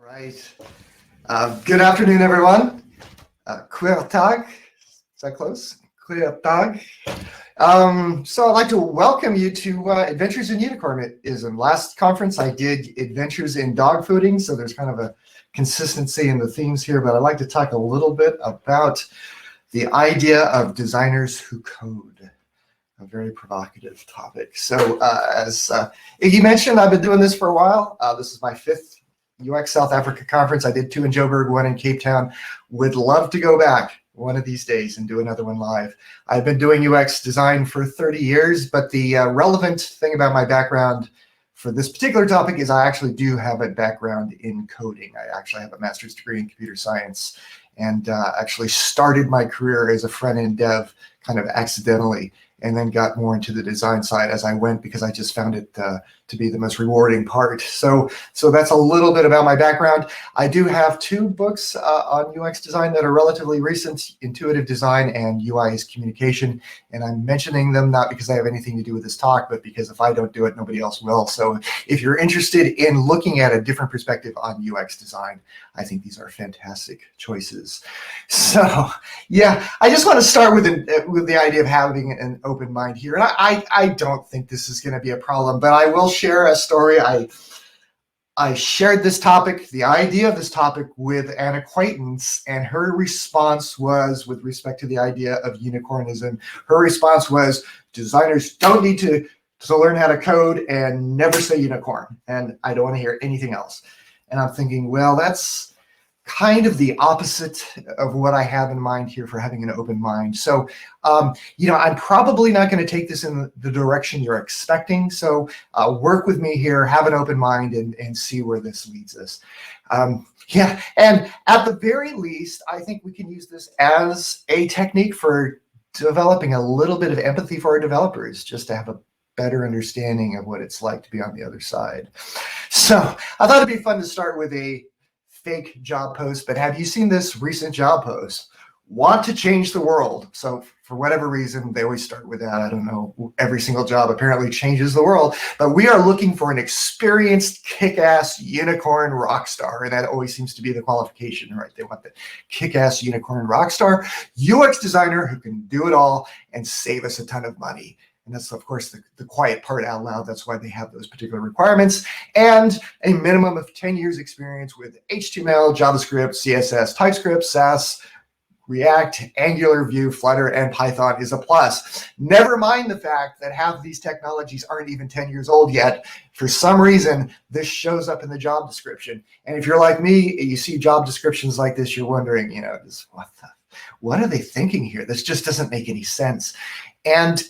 Right. Good afternoon, everyone. Queer Tag. Is that close? Queer Tag. So I'd like to welcome you to Adventures in Unicornism. Last conference I did Adventures in Dog Fooding, so there's kind of a consistency in the themes here, but I'd like to talk a little bit about the idea of designers who code. A very provocative topic. So as Iggy mentioned, I've been doing this for a while. This is my fifth UX South Africa conference. I did two in Joburg, one in Cape Town. Would love to go back one of these days and do another one live. I've been doing UX design for 30 years, but the relevant thing about my background for this particular topic is I actually do have a background in coding. I actually have a master's degree in computer science and actually started my career as a front-end dev kind of accidentally, and then got more into the design side as I went because I just found it to be the most rewarding part. So that's a little bit about my background. I do have two books on UX design that are relatively recent, Intuitive Design and UI is Communication. And I'm mentioning them not because I have anything to do with this talk, but because if I don't do it, nobody else will. So if you're interested in looking at a different perspective on UX design, I think these are fantastic choices. So yeah, I just want to start with the idea of having an open mind here. And I don't think this is going to be a problem, but I will share a story. I shared this topic, the idea of this topic, with an acquaintance, and her response was, with respect to the idea of unicornism, her response was, designers don't need to learn how to code and never say unicorn, and I don't want to hear anything else. And I'm thinking, well, that's kind of the opposite of what I have in mind here for having an open mind. So, I'm probably not going to take this in the direction you're expecting. So work with me here, have an open mind, and see where this leads us. Yeah, and at the very least, I think we can use this as a technique for developing a little bit of empathy for our developers, just to have a better understanding of what it's like to be on the other side. So I thought it'd be fun to start with a fake job post, but have you seen this recent job post? Want to change the world. So for whatever reason, they always start with that. I don't know, every single job apparently changes the world, but we are looking for an experienced, kick-ass unicorn rock star. And that always seems to be the qualification, right? They want the kick-ass unicorn rock star, UX designer who can do it all and save us a ton of money. And that's, of course, the quiet part out loud. That's why they have those particular requirements. And a minimum of 10 years experience with HTML, JavaScript, CSS, TypeScript, Sass, React, Angular, Vue, Flutter, and Python is a plus. Never mind the fact that half of these technologies aren't even 10 years old yet. For some reason, this shows up in the job description. And if you're like me, you see job descriptions like this, you're wondering, what are they thinking here? This just doesn't make any sense. And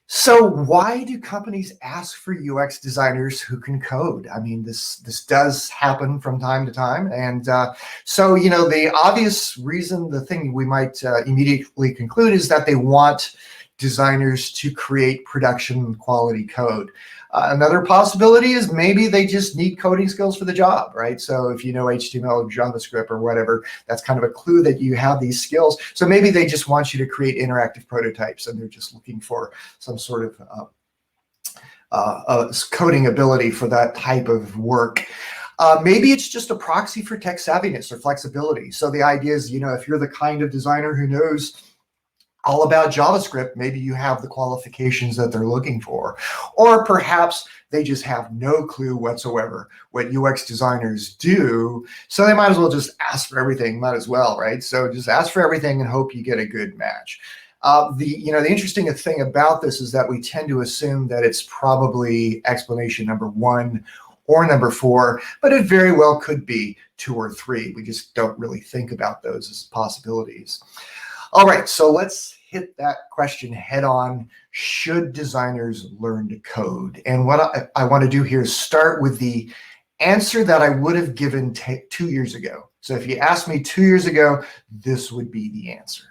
so why do companies ask for UX designers who can code? I mean, this does happen from time to time. And so, the obvious reason, the thing we might immediately conclude is that they want designers to create production quality code. Another possibility is maybe they just need coding skills for the job, right? So if you know HTML or JavaScript or whatever, that's kind of a clue that you have these skills. So maybe they just want you to create interactive prototypes and they're just looking for some sort of coding ability for that type of work. Maybe it's just a proxy for tech savviness or flexibility. So the idea is, if you're the kind of designer who knows all about JavaScript, maybe you have the qualifications that they're looking for. Or perhaps they just have no clue whatsoever what UX designers do, so they might as well just ask for everything, might as well, right? So just ask for everything and hope you get a good match. The interesting thing about this is that we tend to assume that it's probably explanation number 1 or number 4, but it very well could be 2 or 3. We just don't really think about those as possibilities. All right, so let's hit that question head on. Should designers learn to code? And what I want to do here is start with the answer that I would have given 2 years ago. So if you asked me 2 years ago, this would be the answer.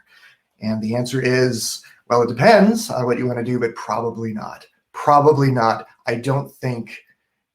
And the answer is, well, it depends on what you want to do, but probably not. Probably not. I don't think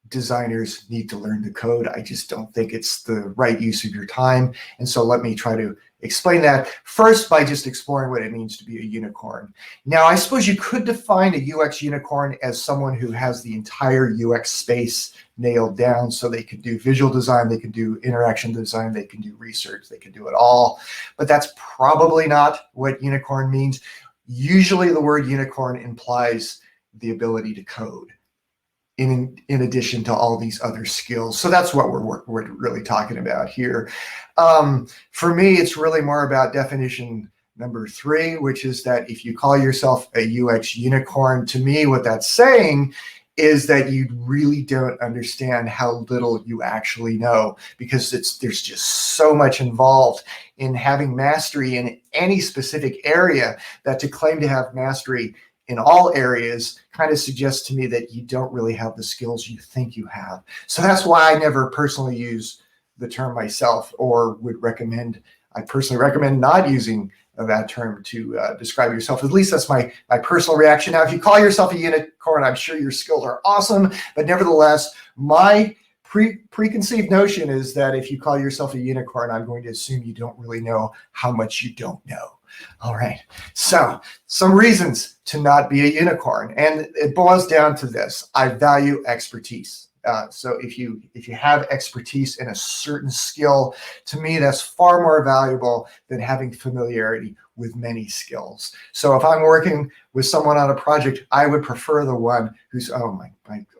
designers need to learn the code. I just don't think it's the right use of your time. And so let me try to explain that first by just exploring what it means to be a unicorn. Now, I suppose you could define a UX unicorn as someone who has the entire UX space nailed down, so they can do visual design, they can do interaction design, they can do research, they can do it all. But that's probably not what unicorn means. Usually the word unicorn implies the ability to code in addition to all these other skills. So that's what we're really talking about here. For me, it's really more about definition number 3, which is that if you call yourself a UX unicorn, to me, what that's saying is that you really don't understand how little you actually know, because there's just so much involved in having mastery in any specific area that to claim to have mastery in all areas kind of suggests to me that you don't really have the skills you think you have. So that's why I never personally use the term myself, or I personally recommend not using that term to describe yourself. At least that's my personal reaction. Now, if you call yourself a unicorn, I'm sure your skills are awesome, but nevertheless, my preconceived notion is that if you call yourself a unicorn, I'm going to assume you don't really know how much you don't know. All right, so some reasons to not be a unicorn, and it boils down to this: I value expertise. So if you have expertise in a certain skill, to me, that's far more valuable than having familiarity with many skills. So if I'm working with someone on a project, I would prefer the one who's, oh my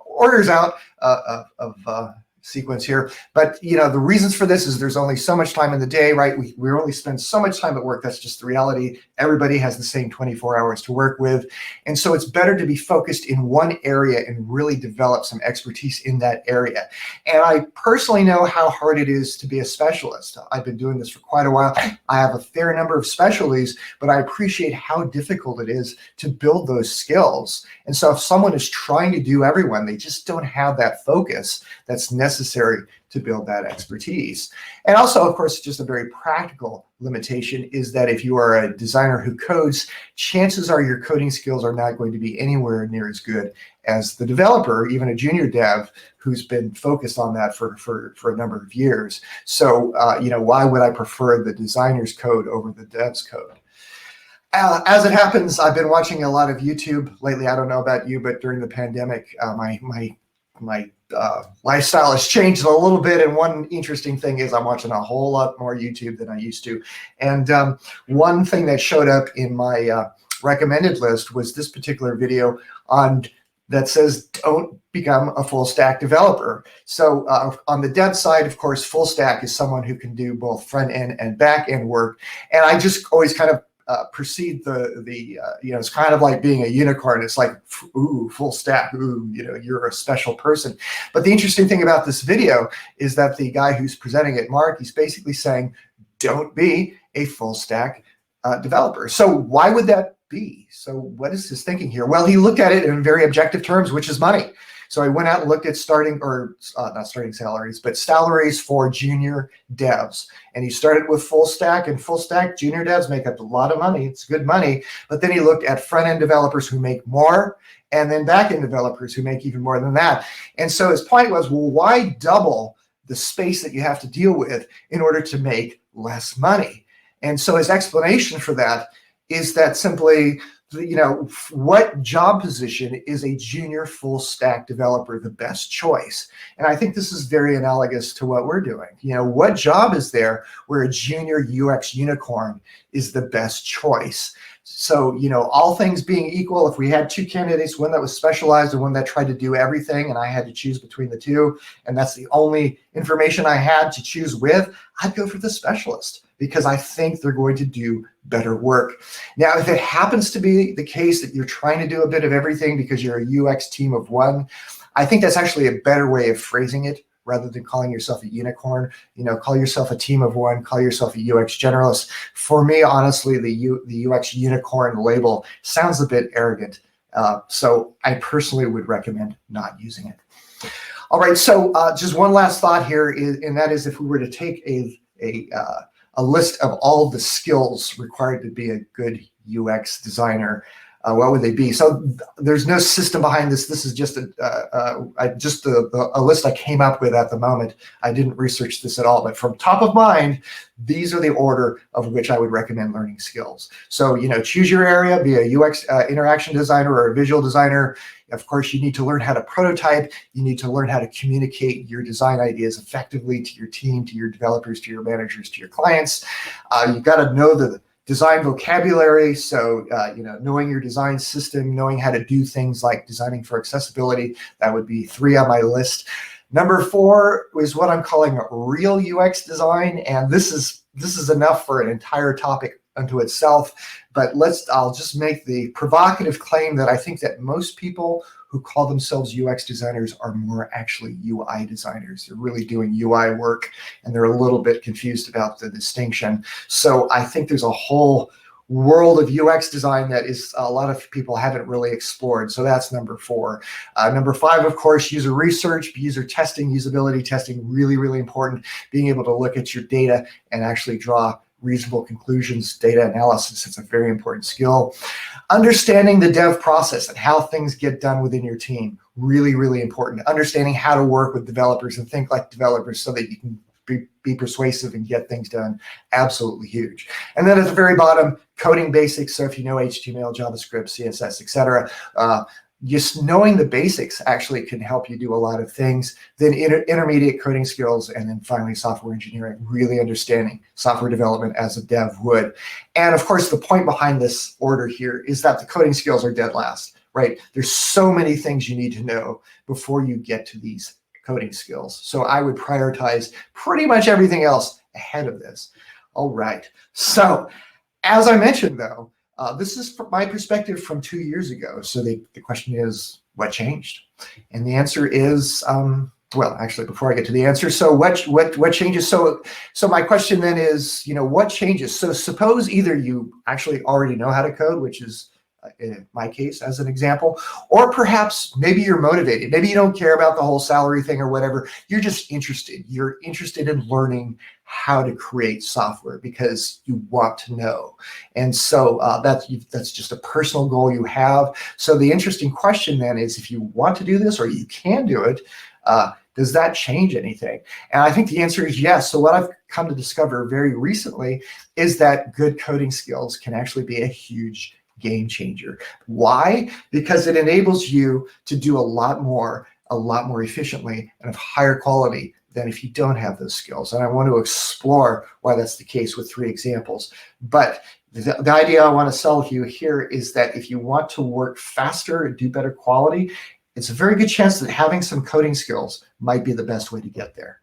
order's out of sequence here. But the reasons for this is there's only so much time in the day, right? We only spend so much time at work. That's just the reality. Everybody has the same 24 hours to work with. And so it's better to be focused in one area and really develop some expertise in that area. And I personally know how hard it is to be a specialist. I've been doing this for quite a while. I have a fair number of specialties, but I appreciate how difficult it is to build those skills. And so if someone is trying to do everyone, they just don't have that focus that's necessary to build that expertise. And also, of course, just a very practical limitation is that if you are a designer who codes, chances are your coding skills are not going to be anywhere near as good as the developer, even a junior dev who's been focused on that for a number of years. So, why would I prefer the designer's code over the dev's code? As it happens, I've been watching a lot of YouTube lately. I don't know about you, but during the pandemic, my lifestyle has changed a little bit, and one interesting thing is I'm watching a whole lot more YouTube than I used to. And one thing that showed up in my recommended list was this particular video that says don't become a full stack developer. So on the dev side, of course, full stack is someone who can do both front end and back end work. And I just always kind of perceive it's kind of like being a unicorn. It's like, ooh, full stack, ooh, you're a special person. But the interesting thing about this video is that the guy who's presenting it, Mark, he's basically saying, don't be a full stack developer. So why would that be? So what is his thinking here? Well, he looked at it in very objective terms, which is money. So I went out and looked at not starting salaries, but salaries for junior devs. And he started with full stack, and full stack junior devs make up a lot of money. It's good money. But then he looked at front-end developers who make more, and then back-end developers who make even more than that. And so his point was, well, why double the space that you have to deal with in order to make less money? And so his explanation for that is that simply, what job position is a junior full stack developer the best choice? And I think this is very analogous to what we're doing. What job is there where a junior UX unicorn is the best choice? So, all things being equal, if we had two candidates, one that was specialized and one that tried to do everything, and I had to choose between the two, and that's the only information I had to choose with, I'd go for the specialist because I think they're going to do better work. Now, if it happens to be the case that you're trying to do a bit of everything because you're a UX team of one, I think that's actually a better way of phrasing it rather than calling yourself a unicorn. Call yourself a team of one, call yourself a UX generalist. For me, honestly, the UX unicorn label sounds a bit arrogant. So I personally would recommend not using it. All right, so just one last thought here, and that is if we were to take a list of all the skills required to be a good UX designer, what would they be? So there's no system behind this. This is just a list I came up with at the moment. I didn't research this at all, but from top of mind, these are the order of which I would recommend learning skills. So, choose your area, be a UX interaction designer or a visual designer. Of course, you need to learn how to prototype. You need to learn how to communicate your design ideas effectively to your team, to your developers, to your managers, to your clients. You've got to know the design vocabulary. So, knowing your design system, knowing how to do things like designing for accessibility, that would be 3 on my list. Number 4 is what I'm calling real UX design. And this is enough for an entire topic unto itself. But I'll just make the provocative claim that I think that most people who call themselves UX designers are more actually UI designers. They're really doing UI work, and they're a little bit confused about the distinction. So I think there's a whole world of UX design that is a lot of people haven't really explored. So that's number 4. Number 5, of course, user research, user testing, usability testing, really, really important. Being able to look at your data and actually draw reasonable conclusions. Data analysis is a very important skill. Understanding the dev process and how things get done within your team, really, really important. Understanding how to work with developers and think like developers so that you can be persuasive and get things done, absolutely huge. And then at the very bottom, coding basics. So if you know HTML, JavaScript, CSS, etc., just knowing the basics actually can help you do a lot of things. Then intermediate coding skills, and then finally software engineering, really understanding software development as a dev would. And of course, the point behind this order here is that the coding skills are dead last, right? There's so many things you need to know before you get to these coding skills. So I would prioritize pretty much everything else ahead of this. All right. So as I mentioned, though, this is from my perspective from 2 years ago. So the question is, what changed? And the answer is, well, actually, before I get to the answer, so what changes? So my question then is, what changes? So suppose either you actually already know how to code, which is in my case as an example, or perhaps maybe you're motivated. Maybe you don't care about the whole salary thing or whatever. You're just interested. You're interested in learning how to create software because you want to know. And so that's just a personal goal you have. So the interesting question then is, if you want to do this or you can do it, does that change anything? And I think the answer is yes. So what I've come to discover very recently is that good coding skills can actually be a huge game changer. Why? Because it enables you to do a lot more efficiently and of higher quality than if you don't have those skills. And I want to explore why that's the case with 3 examples. But the idea I want to sell to you here is that if you want to work faster and do better quality, it's a very good chance that having some coding skills might be the best way to get there.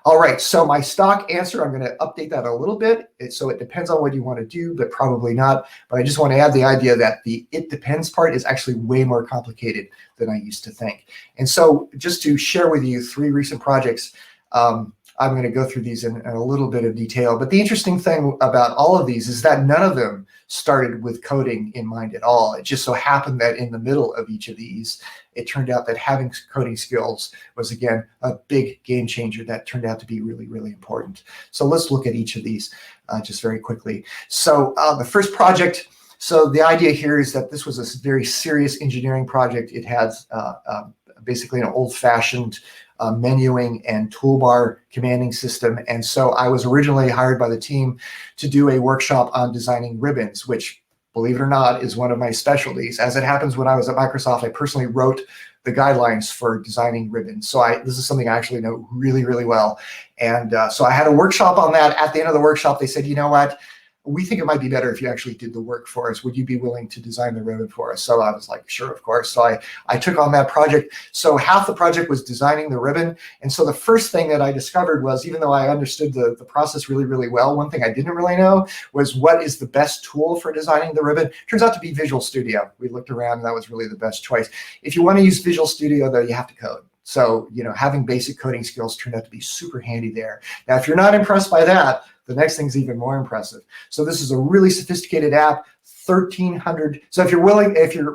All right, so my stock answer, I'm going to update that a little bit. So it depends on what you want to do, but probably not. But I just want to add the idea that the it depends part is actually way more complicated than I used to think. And so just to share with you 3 recent projects, I'm going to go through these in a little bit of detail. But the interesting thing about all of these is that none of them started with coding in mind at all. It just so happened that in the middle of each of these, it turned out that having coding skills was, again, a big game changer that turned out to be really, really important. So let's look at each of these just very quickly. So the first project, so the idea here is that this was a very serious engineering project. It has basically an old-fashioned menuing and toolbar commanding system. And so I was originally hired by the team to do a workshop on designing ribbons, which, believe it or not, is one of my specialties. As it happens, when I was at Microsoft, I personally wrote the guidelines for designing ribbons. So this is something I actually know really, really well. And so I had a workshop on that. At the end of the workshop, they said, you know what? We think it might be better if you actually did the work for us. Would you be willing to design the ribbon for us? So I was like, sure, of course. So I took on that project. So half the project was designing the ribbon. And so the first thing that I discovered was, even though I understood the process really, really well, one thing I didn't really know was what is the best tool for designing the ribbon. Turns out to be Visual Studio. We looked around and that was really the best choice. If you want to use Visual Studio, though, you have to code. So, having basic coding skills turned out to be super handy there. Now, if you're not impressed by that, the next thing's even more impressive. So this is a really sophisticated app, 1,300. So if you're willing, if you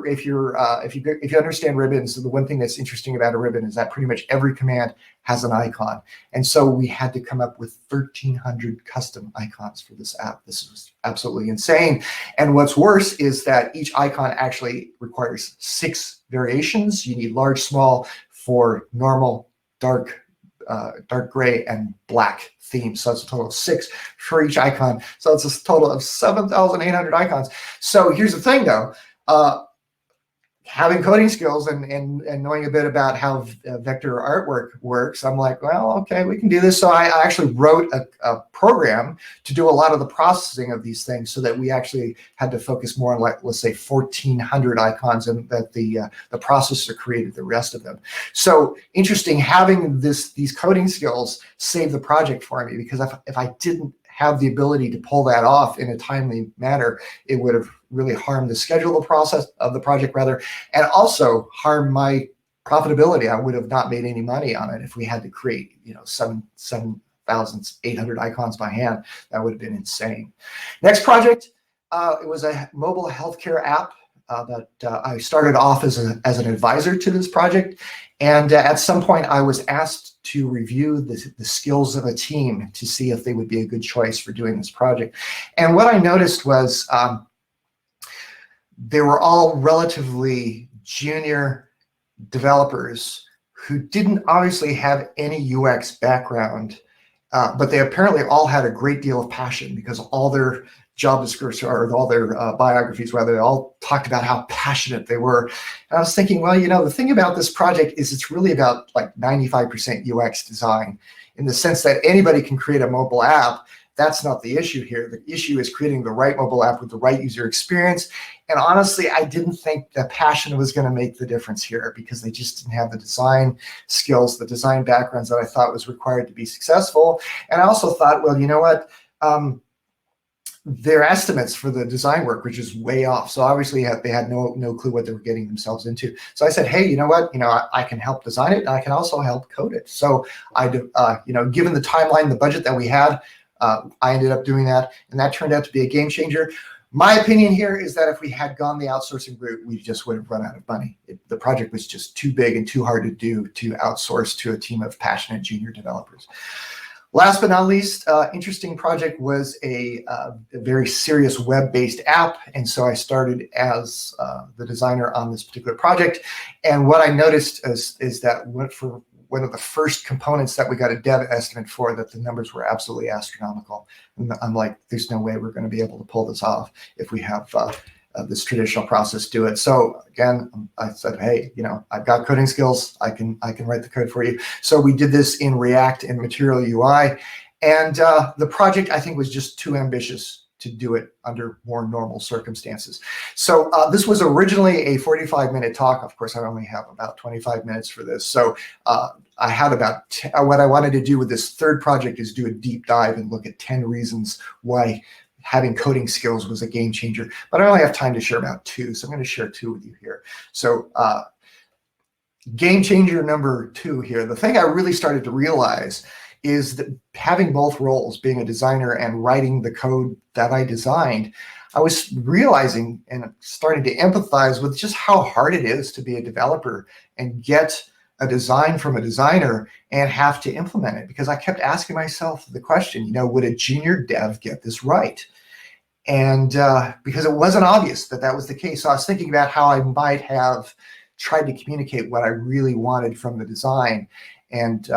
understand ribbons, so the one thing that's interesting about a ribbon is that pretty much every command has an icon. And so we had to come up with 1,300 custom icons for this app. This was absolutely insane. And what's worse is that each icon actually requires 6 variations. You need large, small for normal, dark gray, and black themes. So it's a total of 6 for each icon. So it's a total of 7,800 icons. So here's the thing, though. Having coding skills and knowing a bit about how vector artwork works, I'm like, well, okay, we can do this. So I actually wrote a program to do a lot of the processing of these things, so that we actually had to focus more on, like, let's say 1,400 icons, and that the processor created the rest of them. So interesting, having these coding skills saved the project for me, because if I didn't have the ability to pull that off in a timely manner, it would have really harmed the schedule of the project rather, and also harmed my profitability. I would have not made any money on it if we had to create, 7,800 icons by hand. That would have been insane. Next project, it was a mobile healthcare app that I started off as an advisor to this project. And at some point I was asked to review the skills of a team to see if they would be a good choice for doing this project. And what I noticed was they were all relatively junior developers who didn't obviously have any UX background, but they apparently all had a great deal of passion, because all their job descriptions, or all their biographies rather, they all talked about how passionate they were. And I was thinking, well, the thing about this project is it's really about like 95% UX design, in the sense that anybody can create a mobile app. That's not the issue here. The issue is creating the right mobile app with the right user experience. And honestly, I didn't think that passion was going to make the difference here, because they just didn't have the design skills, the design backgrounds that I thought was required to be successful. And I also thought, well, you know what? Their estimates for the design work were just way off. So obviously they had no clue what they were getting themselves into. So I said, hey, you know what? I can help design it, and I can also help code it. So given the timeline, the budget that we had, I ended up doing that, and that turned out to be a game changer. My opinion here is that if we had gone the outsourcing route, we just would have run out of money. The project was just too big and too hard to do to outsource to a team of passionate junior developers. Last but not least, interesting project was a very serious web-based app. And so I started as the designer on this particular project. And what I noticed is that for one of the first components that we got a dev estimate for, that the numbers were absolutely astronomical. And I'm like, there's no way we're going to be able to pull this off if we have this traditional process do it. So again, I said, hey, I've got coding skills. I can write the code for you. So we did this in React and Material UI. And the project, I think, was just too ambitious to do it under more normal circumstances. So this was originally a 45-minute talk. Of course, I only have about 25 minutes for this. So I had about what I wanted to do with this third project is do a deep dive and look at 10 reasons why having coding skills was a game changer. But I only have time to share about 2, so I'm going to share 2 with you here. So game changer number 2 here, the thing I really started to realize is that having both roles, being a designer and writing the code that I designed, I was realizing and starting to empathize with just how hard it is to be a developer and get a design from a designer and have to implement it. Because I kept asking myself the question, would a junior dev get this right? And because it wasn't obvious that was the case. So I was thinking about how I might have tried to communicate what I really wanted from the design. And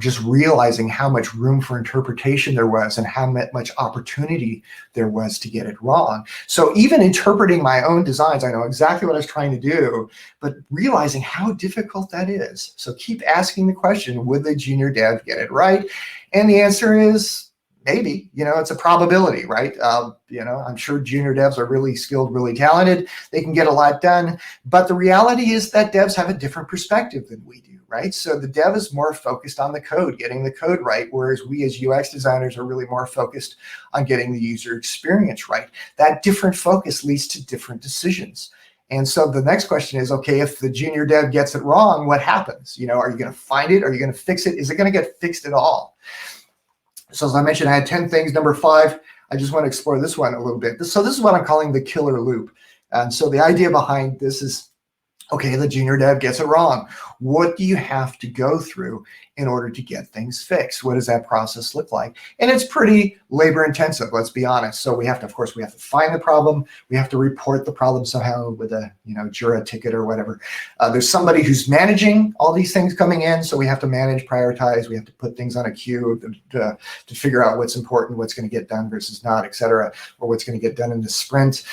just realizing how much room for interpretation there was and how much opportunity there was to get it wrong. So even interpreting my own designs, I know exactly what I was trying to do, but realizing how difficult that is. So keep asking the question, would the junior dev get it right? And the answer is maybe. It's a probability, right? I'm sure junior devs are really skilled, really talented. They can get a lot done. But the reality is that devs have a different perspective than we do, right? So the dev is more focused on the code, getting the code right, whereas we as UX designers are really more focused on getting the user experience right. That different focus leads to different decisions. And so the next question is, okay, if the junior dev gets it wrong, what happens? Are you going to find it? Are you going to fix it? Is it going to get fixed at all? So as I mentioned, I had 10 things. Number 5, I just want to explore this one a little bit. So this is what I'm calling the killer loop. And so the idea behind this is, okay, the junior dev gets it wrong. What do you have to go through in order to get things fixed? What does that process look like? And it's pretty labor intensive, let's be honest. So we have to, of course, we have to find the problem. We have to report the problem somehow with a, Jira ticket or whatever. There's somebody who's managing all these things coming in. So we have to manage, prioritize. We have to put things on a queue to figure out what's important, what's going to get done versus not, et cetera, or what's going to get done in the sprint.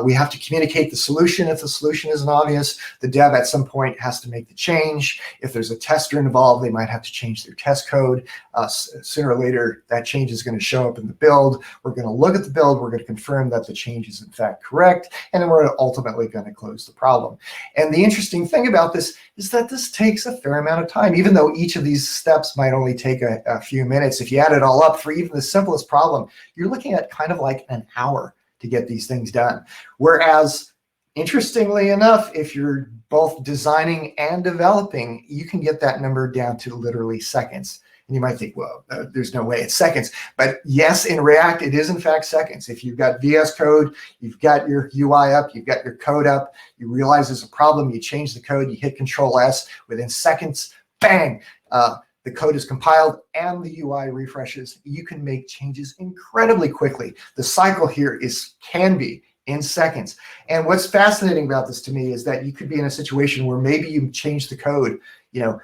We have to communicate the solution if the solution isn't obvious. The dev at some point has to make the change. If there's a tester involved, they might have to change their test code. Sooner or later, that change is going to show up in the build. We're going to look at the build. We're going to confirm that the change is in fact correct. And then we're ultimately going to close the problem. And the interesting thing about this is that this takes a fair amount of time, even though each of these steps might only take a few minutes. If you add it all up for even the simplest problem, you're looking at kind of like an hour to get these things done. Whereas, interestingly enough, if you're both designing and developing, you can get that number down to literally seconds. And you might think, well, there's no way it's seconds. But yes, in React, it is in fact seconds. If you've got VS Code, you've got your UI up, you've got your code up, you realize there's a problem, you change the code, you hit Control S, within seconds, bang, the code is compiled and the UI refreshes. You can make changes incredibly quickly. The cycle here can be in seconds. And what's fascinating about this to me is that you could be in a situation where maybe you change the code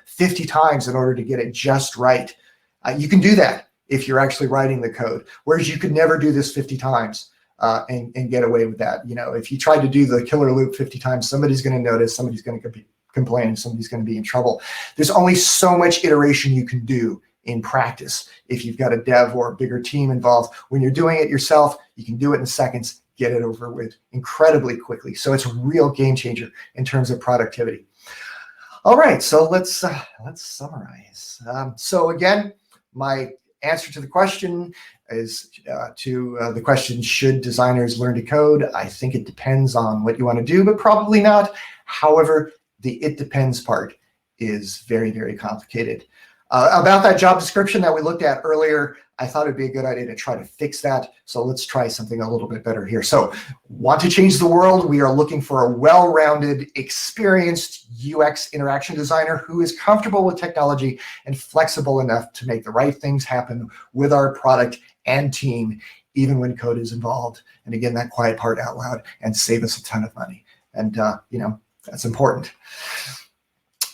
50 times in order to get it just right. You can do that if you're actually writing the code, whereas you could never do this 50 times and get away with that. If you tried to do the killer loop 50 times, somebody's going to notice, somebody's going to complain, somebody's going to be in trouble. There's only so much iteration you can do in practice if you've got a dev or a bigger team involved. When you're doing it yourself, you can do it in seconds, get it over with incredibly quickly. So it's a real game changer in terms of productivity. All right, so let's summarize. So again, my answer to the question is the question, should designers learn to code? I think it depends on what you want to do, but probably not. However, the it depends part is very, very complicated. About that job description that we looked at earlier, I thought it'd be a good idea to try to fix that. So let's try something a little bit better here. So, want to change the world? We are looking for a well-rounded, experienced UX interaction designer who is comfortable with technology and flexible enough to make the right things happen with our product and team, even when code is involved. And again, that quiet part out loud, and save us a ton of money. And that's important.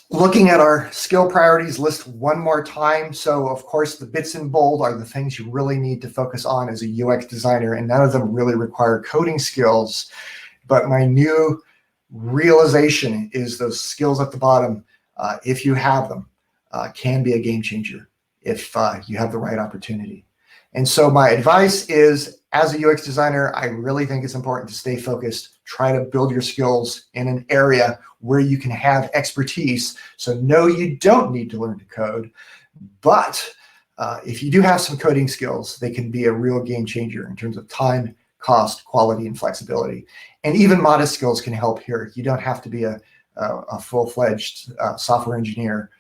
Looking at our skill priorities list one more time. So of course, the bits in bold are the things you really need to focus on as a UX designer, and none of them really require coding skills. But my new realization is those skills at the bottom, if you have them, can be a game changer if you have the right opportunity. And so my advice is, as a UX designer, I really think it's important to stay focused. Try to build your skills in an area where you can have expertise. So no, you don't need to learn to code. But if you do have some coding skills, they can be a real game changer in terms of time, cost, quality, and flexibility. And even modest skills can help here. You don't have to be a full-fledged software engineer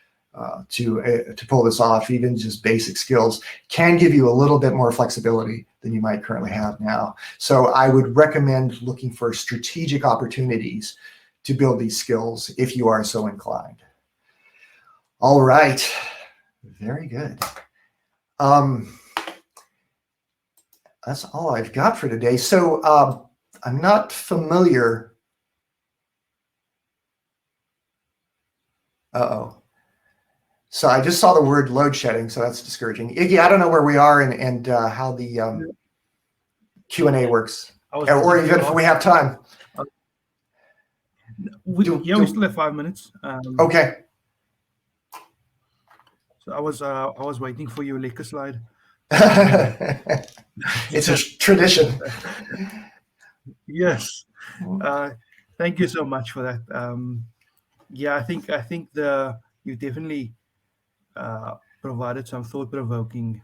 to pull this off. Even just basic skills can give you a little bit more flexibility than you might currently have now. So I would recommend looking for strategic opportunities to build these skills if you are so inclined. All right, very good. That's all I've got for today. So I'm not familiar. Uh-oh. So I just saw the word load shedding, so that's discouraging. Iggy, I don't know where we are and how the Q&A works, or even if we have time. We still have 5 minutes. Okay. So I was waiting for your lekker slide. It's a tradition. Yes. Thank you so much for that. Yeah, I think you definitely provided some thought-provoking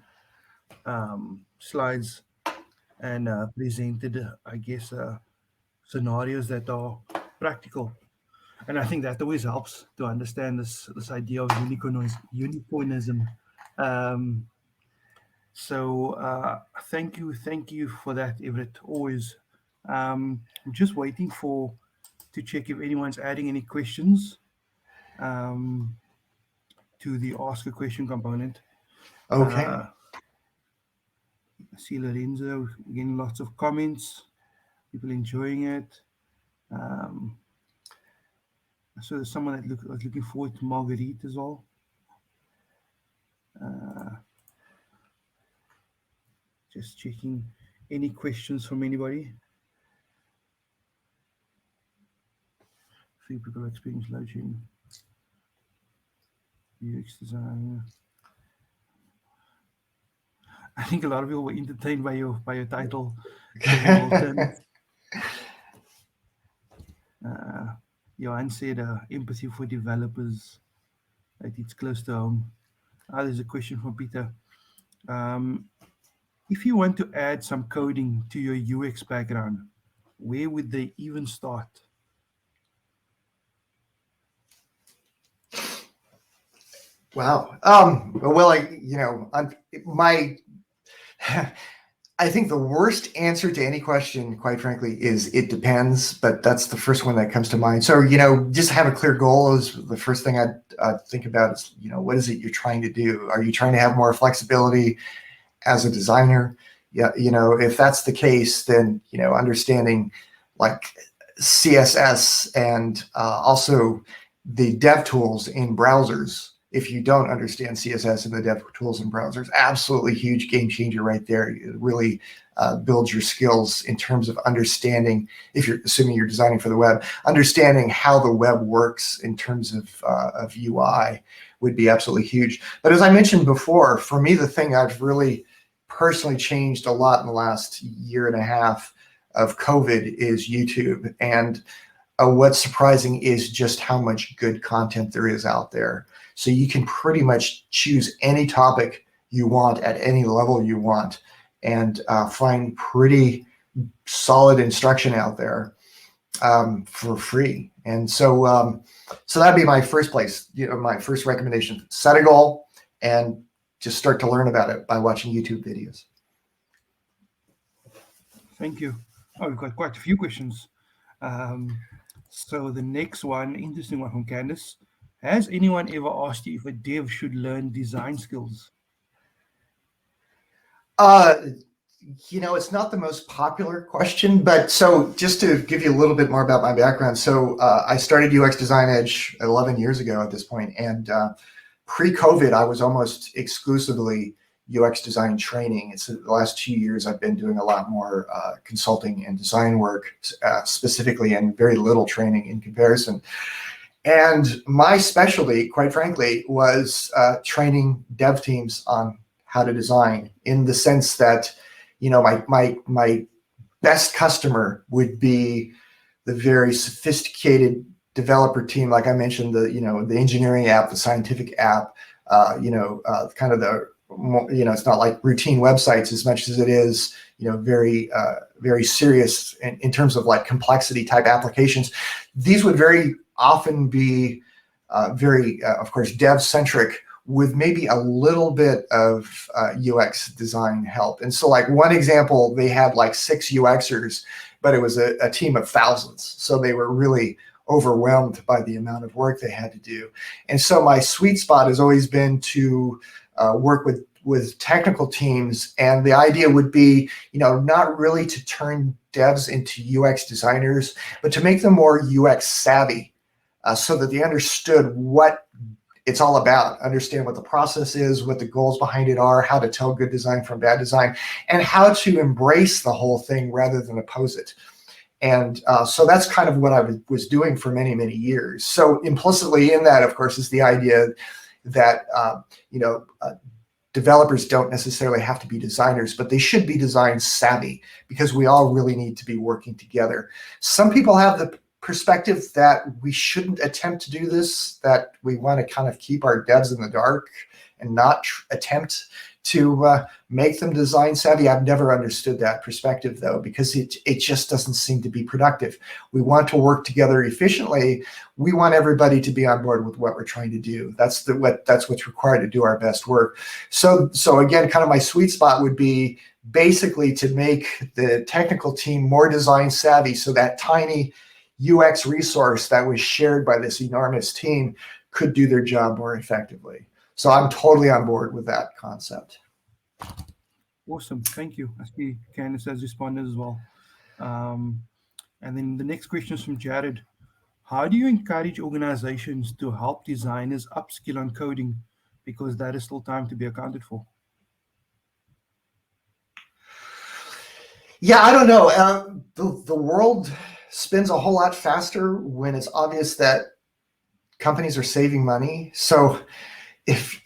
slides and presented, I guess, scenarios that are practical. And I think that always helps to understand this idea of unicornism. So thank you for that, Everett. Always. I'm just waiting to check if anyone's adding any questions um, to the ask a question component. Okay. I see Lorenzo getting lots of comments, people enjoying it. So there's someone that was looking forward to Marguerite as well. Just checking any questions from anybody. Few people experience load shedding. UX design. I think a lot of people were entertained by your title. Johan said empathy for developers. That it's close to home. There's a question from Peter. If you want to add some coding to your UX background, where would they even start? Wow. Well, I think the worst answer to any question, quite frankly, is it depends, but that's the first one that comes to mind. So, just have a clear goal is the first thing I'd think about is, what is it you're trying to do? Are you trying to have more flexibility as a designer? Yeah. If that's the case, then, understanding like CSS and also the dev tools in browsers. If you don't understand CSS and the dev tools in browsers, absolutely huge game changer right there. It really builds your skills in terms of understanding, if you're assuming you're designing for the web, understanding how the web works in terms of UI would be absolutely huge. But as I mentioned before, for me, the thing I've really personally changed a lot in the last year and a half of COVID is YouTube. And what's surprising is just how much good content there is out there. So you can pretty much choose any topic you want at any level you want and find pretty solid instruction out there for free. And so that'd be my first place, my first recommendation. Set a goal and just start to learn about it by watching YouTube videos. Thank you. We've got quite a few questions. So the next one, interesting one from Candice. Has anyone ever asked you if a dev should learn design skills? It's not the most popular question, but so just to give you a little bit more about my background. So I started UX Design Edge 11 years ago at this point, and pre-COVID, I was almost exclusively UX design training. It's the last 2 years I've been doing a lot more consulting and design work specifically, and very little training in comparison. And my specialty, quite frankly, was training dev teams on how to design, in the sense that, my best customer would be the very sophisticated developer team, like I mentioned, the engineering app, the scientific app, kind of the, it's not like routine websites as much as it is, very serious in terms of like complexity type applications. These would very often be of course, dev-centric, with maybe a little bit of UX design help. And so like one example, they had like 6 UXers, but it was a team of thousands. So they were really overwhelmed by the amount of work they had to do. And so my sweet spot has always been to work with technical teams. And the idea would be, not really to turn devs into UX designers, but to make them more UX savvy. So that they understood what it's all about, understand what the process is, what the goals behind it are, how to tell good design from bad design, and how to embrace the whole thing rather than oppose it. And so that's kind of what I was doing for many, many years. So implicitly in that, of course, is the idea that, developers don't necessarily have to be designers, but they should be design savvy, because we all really need to be working together. Some people have perspective that we shouldn't attempt to do this, that we want to kind of keep our devs in the dark and not attempt to make them design savvy. I've never understood that perspective, though, because it just doesn't seem to be productive. We want to work together efficiently. We want everybody to be on board with what we're trying to do. That's what's required to do our best work. So again, kind of my sweet spot would be basically to make the technical team more design savvy, so that tiny UX resource that was shared by this enormous team could do their job more effectively. So I'm totally on board with that concept. Awesome, thank you. I see Candice has responded as well. And then the next question is from Jared. How do you encourage organizations to help designers upskill on coding, because that is still time to be accounted for? Yeah, I don't know. The world spins a whole lot faster when it's obvious that companies are saving money. So if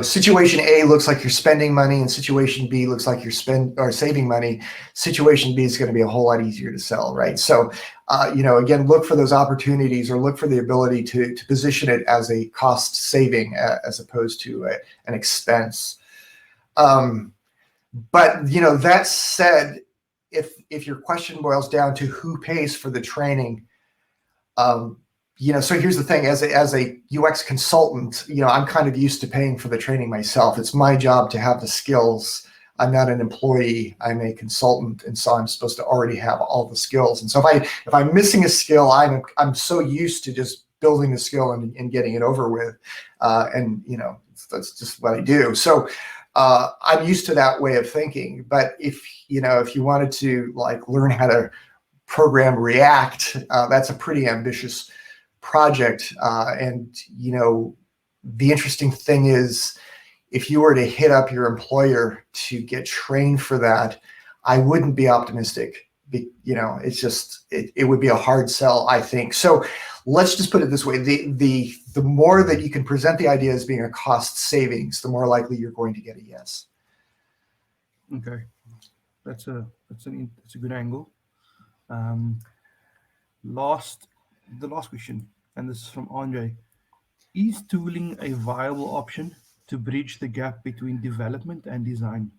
situation A looks like you're spending money and situation B looks like you're saving money, situation B is going to be a whole lot easier to sell, right? So again, look for those opportunities, or look for the ability to position it as a cost saving as opposed to an expense. But that said, if your question boils down to who pays for the training, so here's the thing: as a UX consultant, I'm kind of used to paying for the training myself. It's my job to have the skills. I'm not an employee. I'm a consultant, and so I'm supposed to already have all the skills. And so if I'm missing a skill, I'm so used to just building the skill and getting it over with, and that's just what I do. So I'm used to that way of thinking. But if you wanted to learn how to program React, that's a pretty ambitious project. And the interesting thing is, if you were to hit up your employer to get trained for that, I wouldn't be optimistic. It's just it would be a hard sell, I think. So let's just put it this way: the more that you can present the idea as being a cost savings, the more likely you're going to get a yes. Okay, that's a good angle. The last question, and this is from Andre. Is tooling a viable option to bridge the gap between development and design?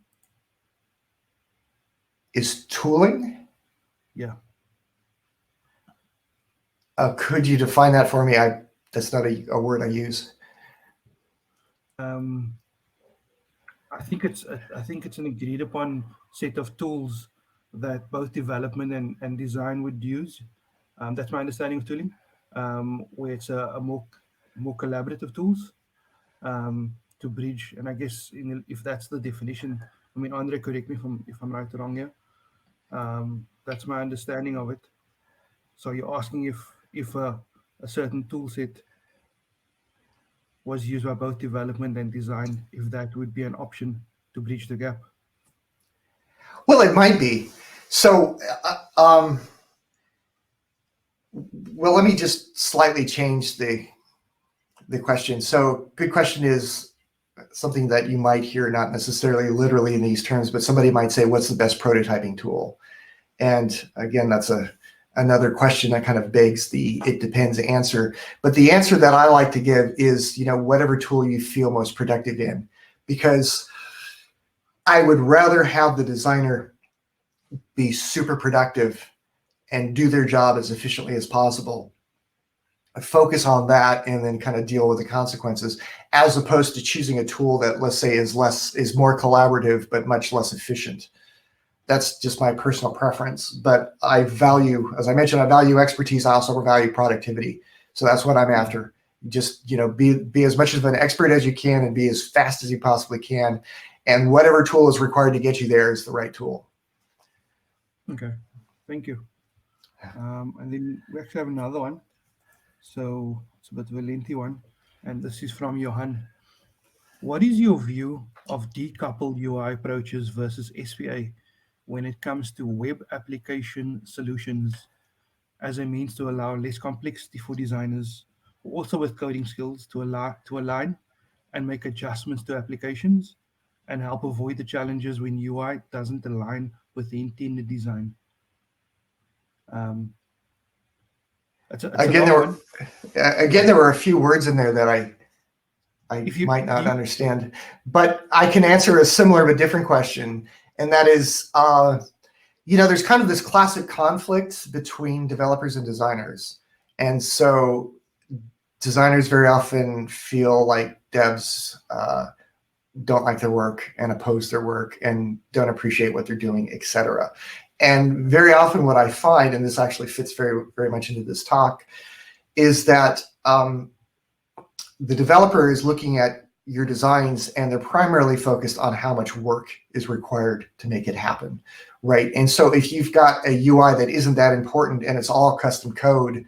Is tooling? Yeah. Could you define that for me? That's not a word I use. I think it's an agreed upon set of tools that both development and design would use. That's my understanding of tooling, where it's a more collaborative tools to bridge. And I guess if that's the definition, I mean, Andre, correct me if I'm right or wrong here. That's my understanding of it. So you're asking if a certain tool set was used by both development and design, if that would be an option to bridge the gap. Well, it might be. So, well, let me just slightly change the question. So, good question is something that you might hear, not necessarily literally in these terms, but somebody might say, what's the best prototyping tool? And again, that's another question that kind of begs the "it depends" answer. But the answer that I like to give is, whatever tool you feel most productive in, because I would rather have the designer be super productive and do their job as efficiently as possible, focus on that, and then kind of deal with the consequences, as opposed to choosing a tool that, let's say, is more collaborative but much less efficient. That's just my personal preference. But I value, as I mentioned, I value expertise. I also value productivity. So that's what I'm after. Just be as much of an expert as you can and be as fast as you possibly can. And whatever tool is required to get you there is the right tool. Okay, thank you. And then we actually have another one. So it's a bit of a lengthy one. And this is from Johan. What is your view of decoupled UI approaches versus SPA when it comes to web application solutions as a means to allow less complexity for designers, also with coding skills, to align and make adjustments to applications and help avoid the challenges when UI doesn't align with the intended design? It's a Again, long one. there were a few words in there that I might not understand, but I can answer a similar but different question, and that is, there's kind of this classic conflict between developers and designers, and so designers very often feel like devs don't like their work and oppose their work and don't appreciate what they're doing, etc. And very often what I find, and this actually fits very, very much into this talk, is that the developer is looking at your designs and they're primarily focused on how much work is required to make it happen, right? And so if you've got a UI that isn't that important and it's all custom code,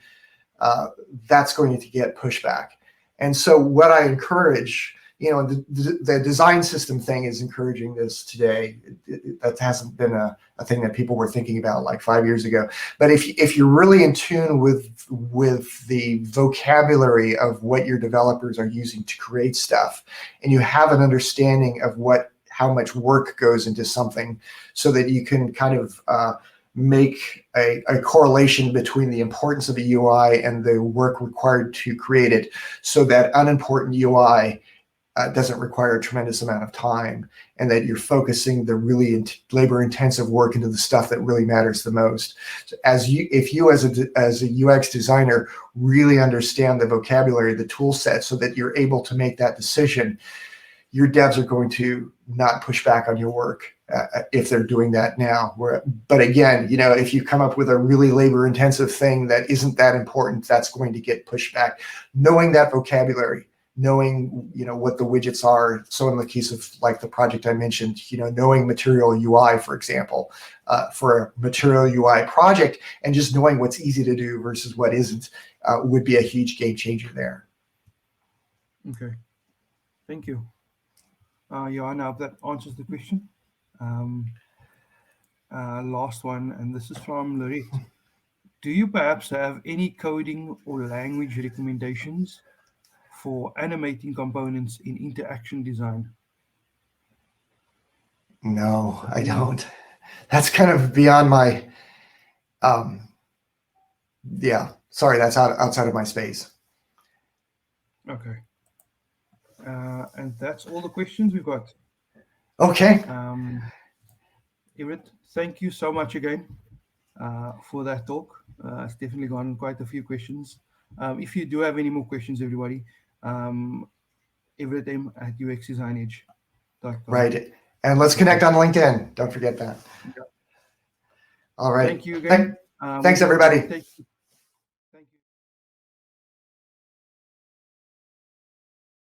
that's going to get pushback. And so what I encourage, the design system thing is encouraging this today. That hasn't been a thing that people were thinking about like 5 years ago. But if you're really in tune with the vocabulary of what your developers are using to create stuff, and you have an understanding of how much work goes into something, so that you can kind of make a correlation between the importance of a UI and the work required to create it, so that unimportant UI doesn't require a tremendous amount of time, and that you're focusing the really labor-intensive work into the stuff that really matters the most. So if you as a UX designer really understand the vocabulary, the tool set, so that you're able to make that decision, your devs are going to not push back on your work if they're doing that now. But again, if you come up with a really labor-intensive thing that isn't that important, that's going to get pushed back. Knowing that vocabulary, knowing what the widgets are. So in the case of like the project I mentioned, knowing material UI, for example, for a material UI project, and just knowing what's easy to do versus what isn't, would be a huge game changer there. Okay, thank you. Johan, I hope that answers the question. Last one, and this is from Lorette. Do you perhaps have any coding or language recommendations for animating components in interaction design? No, I don't. That's kind of beyond my, sorry, that's outside of my space. Okay. And that's all the questions we've got. Okay. Everett, thank you so much again for that talk. It's definitely gone quite a few questions. If you do have any more questions, everybody, Everett M at uxdesignedge.com. Right. And let's connect on LinkedIn. Don't forget that. Yeah. All right. Thank you again. Thanks, everybody.